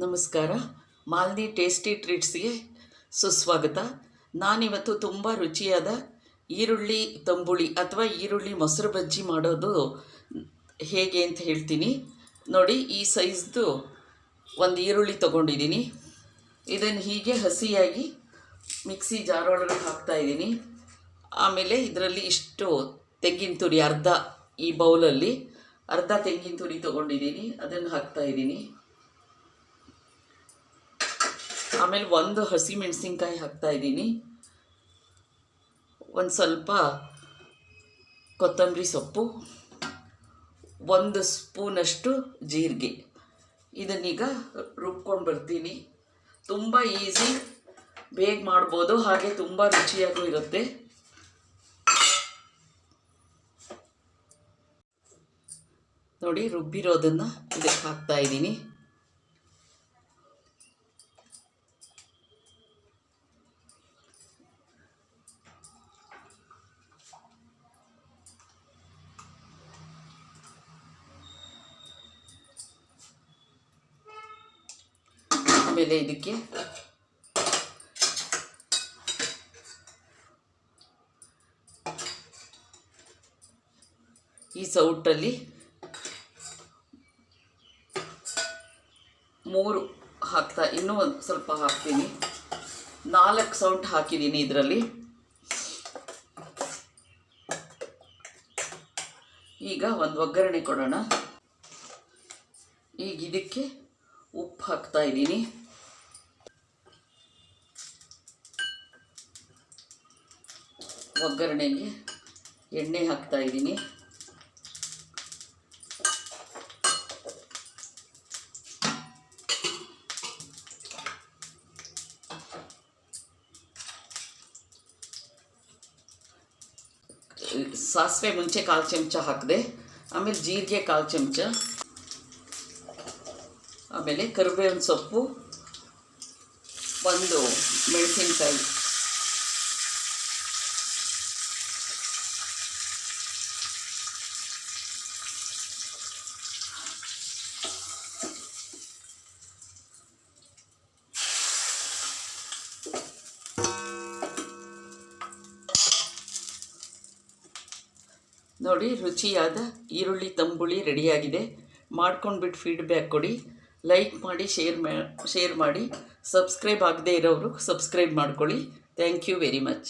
ನಮಸ್ಕಾರ. ಮಾಲ್ದಿ ಟೇಸ್ಟಿ ಟ್ರೀಟ್ಸ್ಗೆ ಸುಸ್ವಾಗತ. ನಾನಿವತ್ತು ತುಂಬ ರುಚಿಯಾದ ಈರುಳ್ಳಿ ತಂಬುಳಿ ಅಥವಾ ಈರುಳ್ಳಿ ಮೊಸರು ಬಜ್ಜಿ ಮಾಡೋದು ಹೇಗೆ ಅಂತ ಹೇಳ್ತೀನಿ ನೋಡಿ. ಈ ಸೈಜ್ದು ಒಂದು ಈರುಳ್ಳಿ ತೊಗೊಂಡಿದ್ದೀನಿ. ಇದನ್ನು ಹೀಗೆ ಹಸಿಯಾಗಿ ಮಿಕ್ಸಿ ಜಾರೊಳಗೆ ಹಾಕ್ತಾಯಿದ್ದೀನಿ. ಆಮೇಲೆ ಇದರಲ್ಲಿ ಇಷ್ಟು ತೆಂಗಿನ ತುರಿ, ಈ ಬೌಲಲ್ಲಿ ಅರ್ಧ ತೆಂಗಿನ ತುರಿ ತೊಗೊಂಡಿದ್ದೀನಿ, ಅದನ್ನು ಹಾಕ್ತಾಯಿದ್ದೀನಿ. ಆಮೇಲೆ ಒಂದು ಹಸಿಮೆಣಸಿನ್ಕಾಯಿ ಹಾಕ್ತಾಯಿದ್ದೀನಿ, ಒಂದು ಸ್ವಲ್ಪ ಕೊತ್ತಂಬರಿ ಸೊಪ್ಪು, ಒಂದು ಸ್ಪೂನಷ್ಟು ಜೀರಿಗೆ. ಇದನ್ನೀಗ ರುಬ್ಕೊಂಡು ಬರ್ತೀನಿ. ತುಂಬ ಈಸಿ, ಬೇಗ ಮಾಡ್ಬೋದು, ಹಾಗೆ ತುಂಬ ರುಚಿಯಾಗೂ ಇರುತ್ತೆ. ನೋಡಿ, ರುಬ್ಬಿರೋದನ್ನು ಇದಕ್ಕೆ ಹಾಕ್ತಾಯಿದ್ದೀನಿ. ಆಮೇಲೆ ಇದಕ್ಕೆ ಈ ಸೌಟಲ್ಲಿ 3 ಹಾಕ್ತಾ, ಇನ್ನೂ ಒಂದು ಸ್ವಲ್ಪ ಹಾಕ್ತೀನಿ. 4 ಸೌಟ್ ಹಾಕಿದ್ದೀನಿ ಇದರಲ್ಲಿ. ಈಗ ಒಂದು ಒಗ್ಗರಣೆ ಕೊಡೋಣ. ಈಗ ಇದಕ್ಕೆ ಉಪ್ಪು ಹಾಕ್ತಾ ಇದ್ದೀನಿ. ಒಗ್ಗರಣೆಗೆ ಎಣ್ಣೆ ಹಾಕ್ತಾ ಇದ್ದೀನಿ. ಸಾಸಿವೆ ಮುಂಚೆ 1/4 ಚಮಚ ಹಾಕಿದೆ. ಆಮೇಲೆ ಜೀರಿಗೆ 1/4 ಚಮಚ, ಆಮೇಲೆ ಕರಿಬೇವಿನ ಸೊಪ್ಪು, ಒಂದು ಮೆಣಸಿನಕಾಯಿ, ನೋಡಿ ರುಚಿಯಾದ ಈರುಳ್ಳಿ ತಂಬುಳಿ ರೆಡಿಯಾಗಿದೆ. ಮಾಡ್ಕೊಂಡ್ಬಿಟ್ಟು ಫೀಡ್ಬ್ಯಾಕ್ ಕೊಡಿ, ಲೈಕ್ ಮಾಡಿ, ಶೇರ್ ಮಾಡಿ. ಸಬ್ಸ್ಕ್ರೈಬ್ ಆಗದೇ ಇರೋರು ಸಬ್ಸ್ಕ್ರೈಬ್ ಮಾಡ್ಕೊಳ್ಳಿ. Thank you very much.